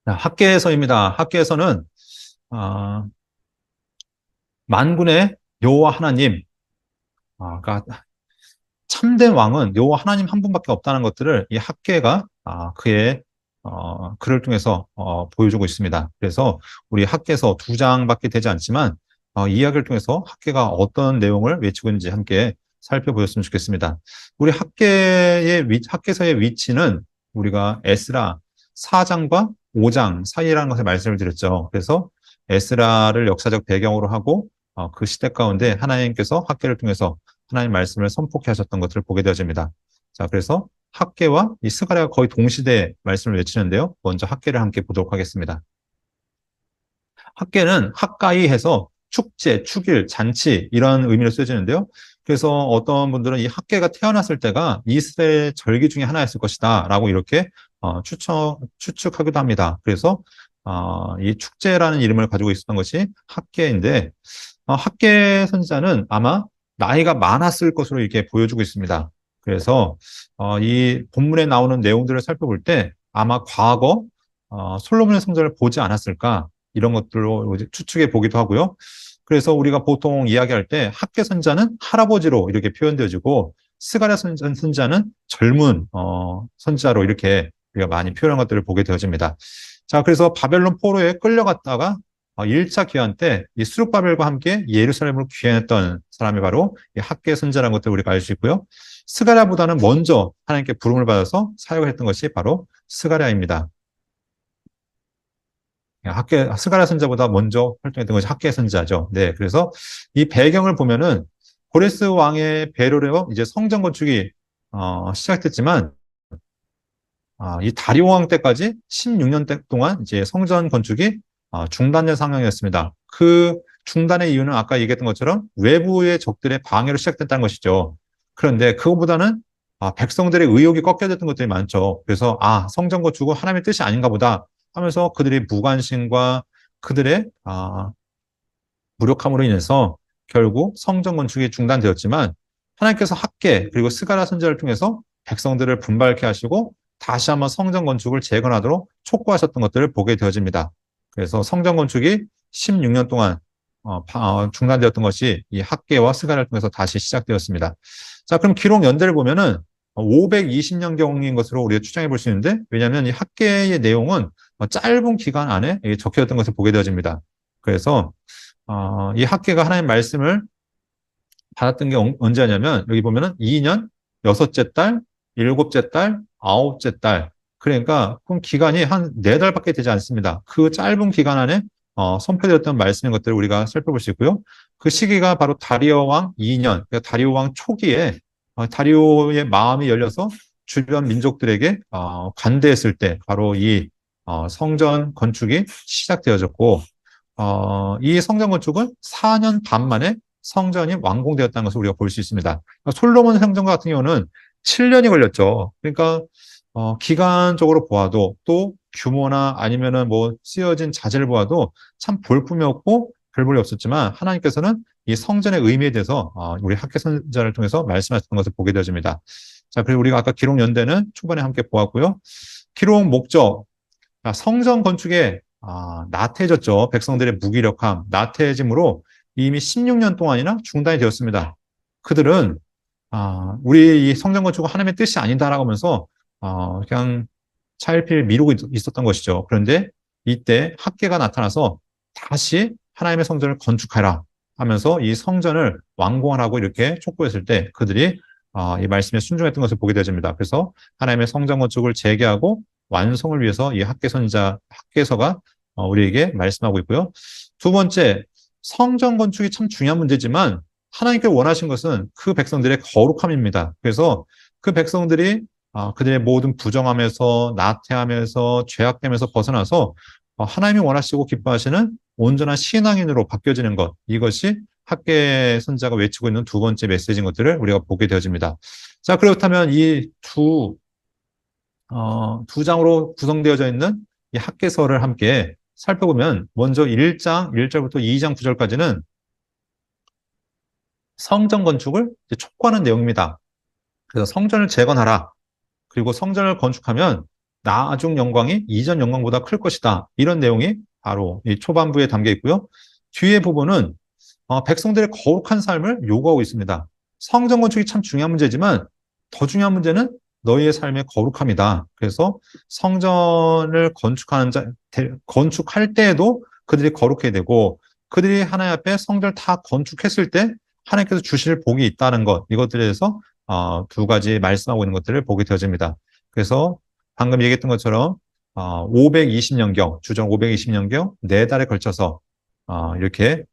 자, 학계에서입니다. 학계에서는 아, 만군의 여호와 하나님, 그러니까 참된 왕은 여호와 하나님 한 분밖에 없다는 것들을 이 학계가 그의 글을 통해서 보여주고 있습니다. 그래서 우리 학계서 두 장밖에 되지 않지만 이 이야기를 통해서 학계가 어떤 내용을 외치고 있는지 함께 살펴보셨으면 좋겠습니다. 우리 학계서의 위치는 우리가 에스라 4장과 5장 사이라는 것을 말씀을 드렸죠. 그래서 에스라를 역사적 배경으로 하고 그 시대 가운데 하나님께서 학계를 통해서 하나님 말씀을 선포케 하셨던 것들을 보게 되어집니다. 자, 그래서 학계와 이 스가랴가 거의 동시대에 말씀을 외치는데요. 먼저 학계를 함께 보도록 하겠습니다. 학계는 학가히 해서 축제, 축일, 잔치 이런 의미로 쓰여지는데요. 그래서 어떤 분들은 이 학계가 태어났을 때가 이스라엘 절기 중에 하나였을 것이다 라고 이렇게 추측하기도 합니다. 그래서 이 축제라는 이름을 가지고 있었던 것이 학계인데 학계 선지자는 아마 나이가 많았을 것으로 이렇게 보여주고 있습니다. 그래서 이 본문에 나오는 내용들을 살펴볼 때 아마 과거 솔로몬의 성전을 보지 않았을까 이런 것들로 추측해 보기도 하고요. 그래서 우리가 보통 이야기할 때 학계 선자는 할아버지로 이렇게 표현되어지고 스가랴 선자는 젊은 선자로 이렇게 우리가 많이 표현한 것들을 보게 되어집니다. 자, 그래서 바벨론 포로에 끌려갔다가 1차 귀환 때 이 스룹바벨과 함께 예루살렘으로 귀환했던 사람이 바로 이 학계 선자라는 것을 우리가 알 수 있고요. 스가랴보다는 먼저 하나님께 부름을 받아서 사역을 했던 것이 바로 스가랴입니다. 스가랴 선자보다 먼저 활동했던 것이 학계 선자죠. 네, 그래서 이 배경을 보면은 고레스 왕의 배려로 이제 성전 건축이 시작됐지만 이 다리오 왕 때까지 16년 동안 이제 성전 건축이 중단된 상황이었습니다. 그 중단의 이유는 아까 얘기했던 것처럼 외부의 적들의 방해로 시작됐다는 것이죠. 그런데 그것보다는 백성들의 의욕이 꺾여졌던 것들이 많죠. 그래서 성전 건축은 하나님의 뜻이 아닌가 보다 하면서 그들의 무관심과 그들의 무력함으로 인해서 결국 성전 건축이 중단되었지만 하나님께서 학계 그리고 스가랴 선지자를 통해서 백성들을 분발케 하시고 다시 한번 성전 건축을 재건하도록 촉구하셨던 것들을 보게 되어집니다. 그래서 성전 건축이 16년 동안 중단되었던 것이 이 학계와 스가랴를 통해서 다시 시작되었습니다. 자, 그럼 기록 연대를 보면은 520년경인 것으로 우리가 추정해 볼 수 있는데, 왜냐하면 이 학계의 내용은 짧은 기간 안에 적혀졌던 것을 보게 되어집니다. 그래서 이 학계가 하나님 말씀을 받았던 게 언제냐면 여기 보면은 2년, 여섯째 달, 일곱째 달, 아홉째 달. 그러니까 그럼 기간이 한 4달밖에 되지 않습니다. 그 짧은 기간 안에 선포되었던 말씀인 것들을 우리가 살펴볼 수 있고요. 그 시기가 바로 다리오 왕 2년, 그러니까 다리오 왕 초기에 다리오의 마음이 열려서 주변 민족들에게 관대했을 때 바로 이 성전 건축이 시작되어졌고 이 성전 건축은 4년 반 만에 성전이 완공되었다는 것을 우리가 볼 수 있습니다. 그러니까 솔로몬 성전 같은 경우는 7년이 걸렸죠. 그러니까 기간적으로 보아도 또 규모나 아니면은 뭐 쓰여진 자재를 보아도 참 볼품이 없고 별 볼이 없었지만 하나님께서는 이 성전의 의미에 대해서 우리 학계 선자를 통해서 말씀하셨던 것을 보게 되어집니다. 자, 그리고 우리가 아까 기록 연대는 초반에 함께 보았고요. 기록 목적, 성전 건축에 나태해졌죠. 백성들의 무기력함, 나태해짐으로 이미 16년 동안이나 중단이 되었습니다. 그들은 우리 이 성전 건축은 하나님의 뜻이 아니다라고 하면서 그냥 차일피일 미루고 있었던 것이죠. 그런데 이때 학계가 나타나서 다시 하나님의 성전을 건축하라 하면서 이 성전을 완공하라고 이렇게 촉구했을 때 그들이 이 말씀에 순종했던 것을 보게 되어집니다. 그래서 하나님의 성전 건축을 재개하고 완성을 위해서 이 학계서가 우리에게 말씀하고 있고요. 두 번째, 성전 건축이 참 중요한 문제지만 하나님께 원하신 것은 그 백성들의 거룩함입니다. 그래서 그 백성들이 그들의 모든 부정함에서 나태함에서 죄악됨에서 벗어나서 하나님이 원하시고 기뻐하시는 온전한 신앙인으로 바뀌어지는 것, 이것이 학계 선자가 외치고 있는 두 번째 메시지인 것들을 우리가 보게 되어집니다. 자, 그렇다면 이 두 장으로 구성되어져 있는 이 학계서를 함께 살펴보면 먼저 1장 1절부터 2장 9절까지는 성전 건축을 촉구하는 내용입니다. 그래서 성전을 재건하라. 그리고 성전을 건축하면 나중 영광이 이전 영광보다 클 것이다. 이런 내용이 바로 이 초반부에 담겨 있고요. 뒤에 부분은 백성들의 거룩한 삶을 요구하고 있습니다. 성전 건축이 참 중요한 문제지만 더 중요한 문제는 너희의 삶의 거룩함이다. 그래서 성전을 건축할 때에도 그들이 거룩해야 되고 그들이 하나님 앞에 성전을 다 건축했을 때 하나님께서 주실 복이 있다는 것, 이것들에 대해서 두 가지 말씀하고 있는 것들을 보게 되어집니다. 그래서 방금 얘기했던 것처럼 520년경, 주전 520년경 네 달에 걸쳐서 이렇게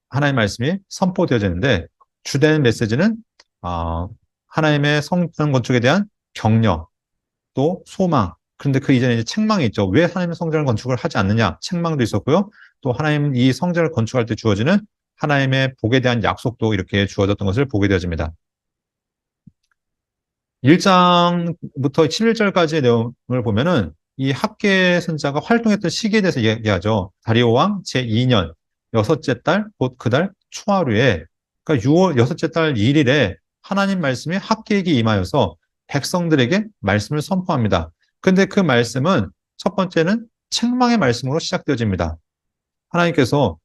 하나님의 말씀이 선포되어지는데 주된 메시지는 하나님의 성전 건축에 대한 격려, 또 소망. 그런데 그 이전에 이제 책망이 있죠. 왜 하나님의 성전을 건축을 하지 않느냐? 책망도 있었고요. 또 하나님 이 성전을 건축할 때 주어지는 하나님의 복에 대한 약속도 이렇게 주어졌던 것을 보게 되어집니다. 1장부터 11절까지의 내용을 보면은 이 학계 선자가 활동했던 시기에 대해서 얘기하죠. 다리오 왕 제2년 여섯째 달 곧 그 달 초하루에 그러니까 6월 여섯째 달 1일에 하나님 말씀이 학계에게 임하여서 백성들에게 말씀을 선포합니다. 근데 그 말씀은 첫 번째는 책망의 말씀으로 시작되어집니다. 하나님께서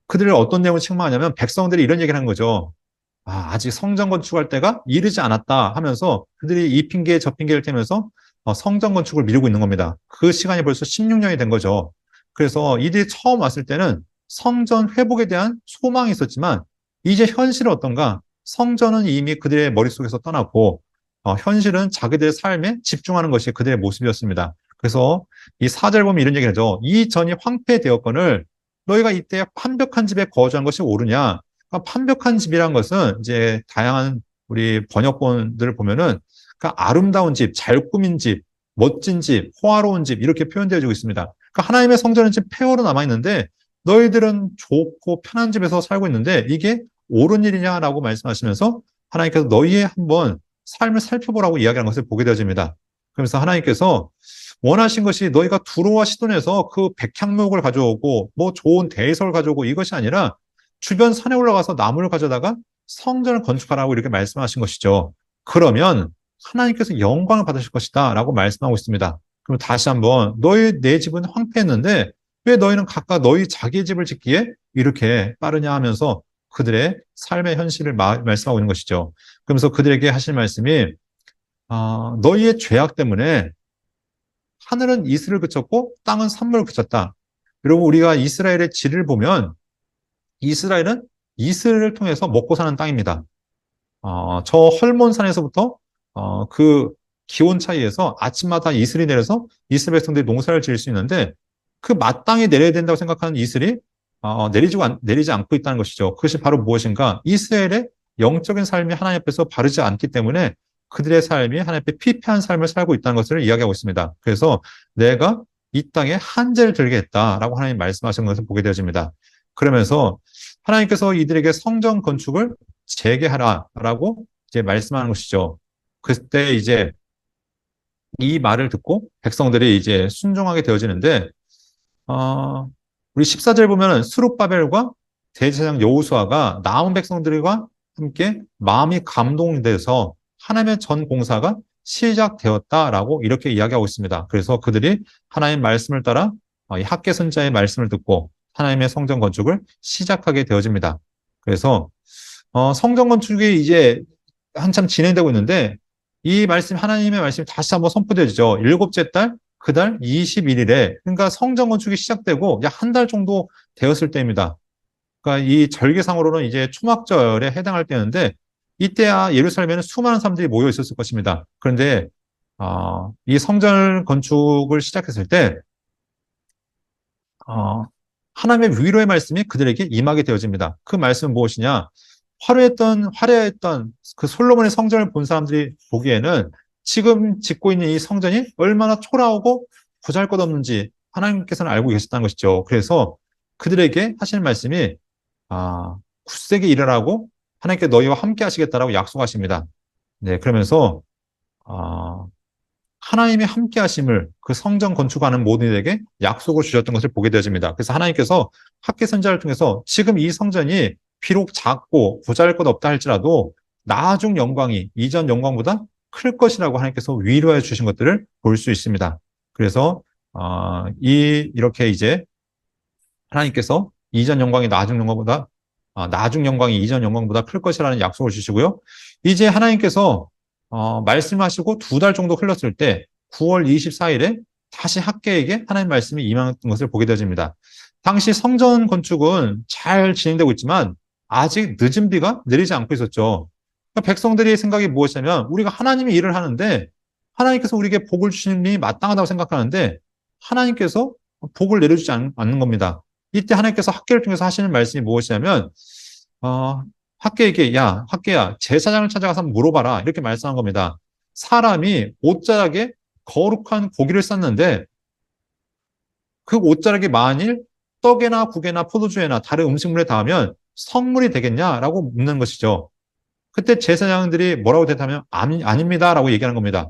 그들을 어떤 내용을 책망하냐면 백성들이 이런 얘기를 하는 거죠. 아직 성전 건축할 때가 이르지 않았다 하면서 그들이 이 핑계 저 핑계를 대면서 성전 건축을 미루고 있는 겁니다. 그 시간이 벌써 16년이 된 거죠. 그래서 이들이 처음 왔을 때는 성전 회복에 대한 소망이 있었지만 이제 현실은 어떤가? 성전은 이미 그들의 머릿속에서 떠났고 현실은 자기들의 삶에 집중하는 것이 그들의 모습이었습니다. 그래서 이 4절 보면 이런 얘기를 하죠. 이 전이 황폐되었거늘 너희가 이때 완벽한 집에 거주한 것이 옳으냐? 그러니까 완벽한 집이란 것은 이제 다양한 우리 번역본들을 보면은 그러니까 아름다운 집, 잘 꾸민 집, 멋진 집, 호화로운 집 이렇게 표현되어지고 있습니다. 그러니까 하나님의 성전은 지금 폐허로 남아 있는데 너희들은 좋고 편한 집에서 살고 있는데 이게 옳은 일이냐라고 말씀하시면서 하나님께서 너희의 한번 삶을 살펴보라고 이야기하는 것을 보게 되어집니다. 그러면서 하나님께서 원하신 것이 너희가 두로와 시돈에서 그 백향목을 가져오고 뭐 좋은 대설을 가져오고 이것이 아니라 주변 산에 올라가서 나무를 가져다가 성전을 건축하라고 이렇게 말씀하신 것이죠. 그러면 하나님께서 영광을 받으실 것이다 라고 말씀하고 있습니다. 그럼 다시 한번 내 집은 황폐했는데 왜 너희는 각각 너희 자기 집을 짓기에 이렇게 빠르냐 하면서 그들의 삶의 현실을 말씀하고 있는 것이죠. 그러면서 그들에게 하실 말씀이 너희의 죄악 때문에 하늘은 이슬을 그쳤고 땅은 산물을 그쳤다. 여러분 우리가 이스라엘의 지를 보면 이스라엘은 이슬을 통해서 먹고 사는 땅입니다. 저 헐몬산에서부터 그 기온 차이에서 아침마다 이슬이 내려서 이스라엘 백성들이 농사를 지을 수 있는데 그 마땅히 내려야 된다고 생각하는 이슬이 내리지 않고 있다는 것이죠. 그것이 바로 무엇인가? 이스라엘의 영적인 삶이 하나님 앞에서 바르지 않기 때문에 그들의 삶이 하나님 앞에 피폐한 삶을 살고 있다는 것을 이야기하고 있습니다. 그래서 내가 이 땅에 한재를 들게 했다라고 하나님 말씀하신 것을 보게 되어집니다. 그러면서 하나님께서 이들에게 성전 건축을 재개하라라고 이제 말씀하는 것이죠. 그때 이제 이 말을 듣고 백성들이 이제 순종하게 되어지는데, 우리 14절 보면은 스룹바벨과 대제사장 여호수아가 남은 백성들과 함께 마음이 감동돼서 하나님의 전 공사가 시작되었다라고 이렇게 이야기하고 있습니다. 그래서 그들이 하나님의 말씀을 따라 이 학개 선자의 말씀을 듣고 하나님의 성전 건축을 시작하게 되어집니다. 그래서 성전 건축이 이제 한참 진행되고 있는데 이 말씀 하나님의 말씀이 다시 한번 선포되어지죠. 일곱째 달 그 달 21일에 그러니까 성전 건축이 시작되고 약 한 달 정도 되었을 때입니다. 그러니까 이 절기상으로는 이제 초막절에 해당할 때였는데 이때야 예루살렘에는 수많은 사람들이 모여 있었을 것입니다. 그런데 이 성전 건축을 시작했을 때 하나님의 위로의 말씀이 그들에게 임하게 되어집니다. 그 말씀은 무엇이냐? 화려했던 그 솔로몬의 성전을 본 사람들이 보기에는 지금 짓고 있는 이 성전이 얼마나 초라하고 보잘것없는지 하나님께서는 알고 계셨다는 것이죠. 그래서 그들에게 하시는 말씀이 굳세게 일하라고 하나님께 너희와 함께 하시겠다라고 약속하십니다. 네, 그러면서 하나님의 함께 하심을 그 성전 건축하는 모든 이들에게 약속을 주셨던 것을 보게 되어집니다. 그래서 하나님께서 학개 선자를 통해서 지금 이 성전이 비록 작고 보잘것없다 할지라도 나중 영광이 이전 영광보다 클 것이라고 하나님께서 위로해 주신 것들을 볼 수 있습니다. 그래서 이렇게 이제 하나님께서 이전 영광이 나중 영광이 이전 영광보다 클 것이라는 약속을 주시고요. 이제 하나님께서 말씀하시고 2달 정도 흘렀을 때 9월 24일에 다시 학개에게 하나님 말씀이 임한 것을 보게 되어집니다. 당시 성전 건축은 잘 진행되고 있지만 아직 늦은 비가 내리지 않고 있었죠. 그러니까 백성들의 생각이 무엇이냐면 우리가 하나님이 일을 하는데 하나님께서 우리에게 복을 주시는 일이 마땅하다고 생각하는데 하나님께서 복을 내려주지 않는 겁니다. 이때 하나님께서 학개를 통해서 하시는 말씀이 무엇이냐면 학개에게 야 학개야 제사장을 찾아가서 물어봐라 이렇게 말씀한 겁니다. 사람이 옷자락에 거룩한 고기를 쌌는데 그 옷자락이 만일 떡에나 국에나 포도주에나 다른 음식물에 닿으면 성물이 되겠냐라고 묻는 것이죠. 그때 제사장들이 뭐라고 대답하면 아닙니다라고 얘기하는 겁니다.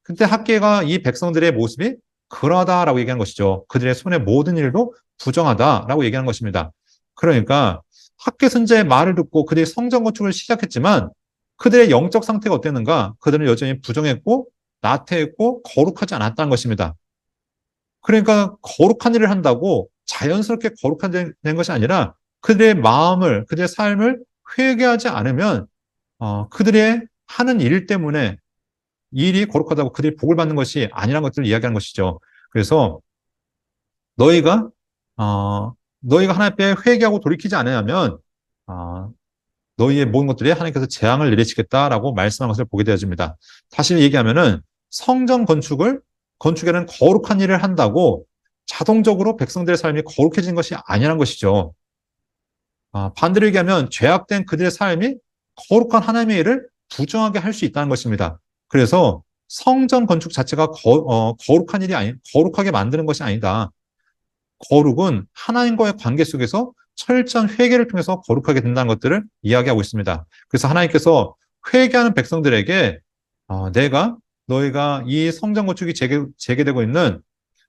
그때 학개가 이 백성들의 모습이 그러하다라고 얘기하는 것이죠. 그들의 손의 모든 일도 부정하다라고 얘기하는 것입니다. 그러니까 학개 선지자의 말을 듣고 그들이 성전 건축을 시작했지만 그들의 영적 상태가 어땠는가? 그들은 여전히 부정했고 나태했고 거룩하지 않았다는 것입니다. 그러니까 거룩한 일을 한다고 자연스럽게 거룩한 된 것이 아니라 그들의 마음을, 그들의 삶을 회개하지 않으면 그들의 하는 일 때문에 이 일이 거룩하다고 그들이 복을 받는 것이 아니라는 것들을 이야기하는 것이죠. 그래서 너희가 하나님 앞에 회개하고 돌이키지 않으면 너희의 모든 것들이 하나님께서 재앙을 내리시겠다라고 말씀한 것을 보게 되어집니다. 다시 얘기하면은 성전 건축에는 거룩한 일을 한다고 자동적으로 백성들의 삶이 거룩해지는 것이 아니라는 것이죠. 반대로 얘기하면 죄악된 그들의 삶이 거룩한 하나님의 일을 부정하게 할 수 있다는 것입니다. 그래서 성전 건축 자체가 거룩한 일이 거룩하게 만드는 것이 아니다. 거룩은 하나님과의 관계 속에서 철저한 회개를 통해서 거룩하게 된다는 것들을 이야기하고 있습니다. 그래서 하나님께서 회개하는 백성들에게 너희가 이 성전 건축이 재개되고 있는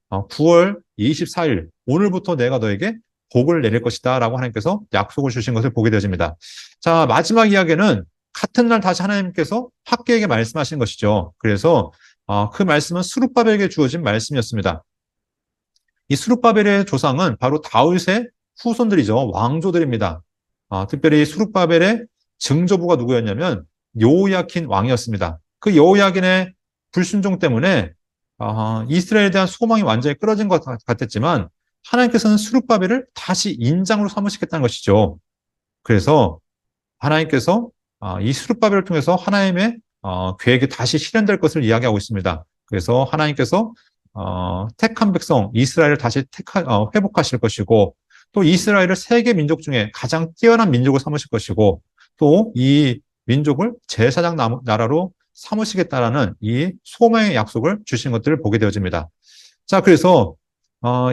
9월 24일 오늘부터 내가 너에게 복을 내릴 것이다 라고 하나님께서 약속을 주신 것을 보게 되어집니다. 자, 마지막 이야기는 같은 날 다시 하나님께서 학개에게 말씀하신 것이죠. 그래서 그 말씀은 스룹바벨에게 주어진 말씀이었습니다. 이 스룹바벨의 조상은 바로 다윗의 후손들이죠. 왕조들입니다. 특별히 스룹바벨의 증조부가 누구였냐면 여호야킨 왕이었습니다. 그 여호야킨의 불순종 때문에 이스라엘에 대한 소망이 완전히 끊어진 것 같았지만 하나님께서는 스룹바벨을 다시 인장으로 삼으시겠다는 것이죠. 그래서 하나님께서 이 스룹바벨을 통해서 하나님의 계획이 다시 실현될 것을 이야기하고 있습니다. 그래서 하나님께서 택한 백성 이스라엘을 다시 회복하실 것이고 또 이스라엘을 세계 민족 중에 가장 뛰어난 민족을 삼으실 것이고 또 이 민족을 제사장 나라로 삼으시겠다라는 이 소망의 약속을 주신 것들을 보게 되어집니다. 자, 그래서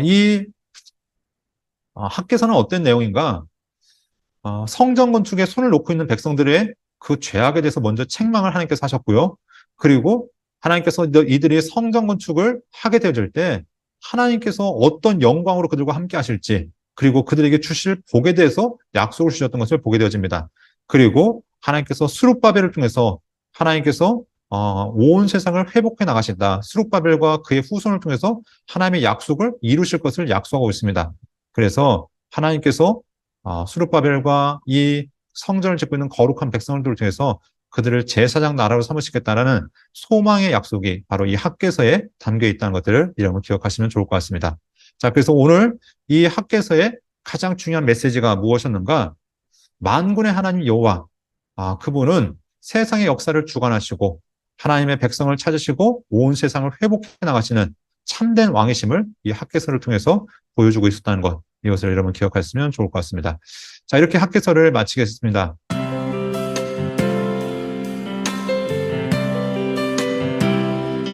이 학개서는 어떤 내용인가? 성전 건축에 손을 놓고 있는 백성들의 그 죄악에 대해서 먼저 책망을 하나님께서 하셨고요. 그리고 하나님께서 이들이 성전 건축을 하게 되어질 때 하나님께서 어떤 영광으로 그들과 함께 하실지 그리고 그들에게 주실 복에 대해서 약속을 주셨던 것을 보게 되어집니다. 그리고 하나님께서 스룹바벨을 통해서 하나님께서 온 세상을 회복해 나가신다. 스룹바벨과 그의 후손을 통해서 하나님의 약속을 이루실 것을 약속하고 있습니다. 그래서 하나님께서 스룹바벨과 이 성전을 짓고 있는 거룩한 백성들을 통해서 그들을 제사장 나라로 삼으시겠다라는 소망의 약속이 바로 이 학개서에 담겨 있다는 것들을 여러분 기억하시면 좋을 것 같습니다. 자, 그래서 오늘 이 학개서의 가장 중요한 메시지가 무엇이었는가? 만군의 하나님 여호와, 그분은 세상의 역사를 주관하시고 하나님의 백성을 찾으시고 온 세상을 회복해 나가시는 참된 왕이심을 이 학개서를 통해서 보여주고 있었다는 것, 이것을 여러분 기억하시면 좋을 것 같습니다. 자, 이렇게 학개서를 마치겠습니다.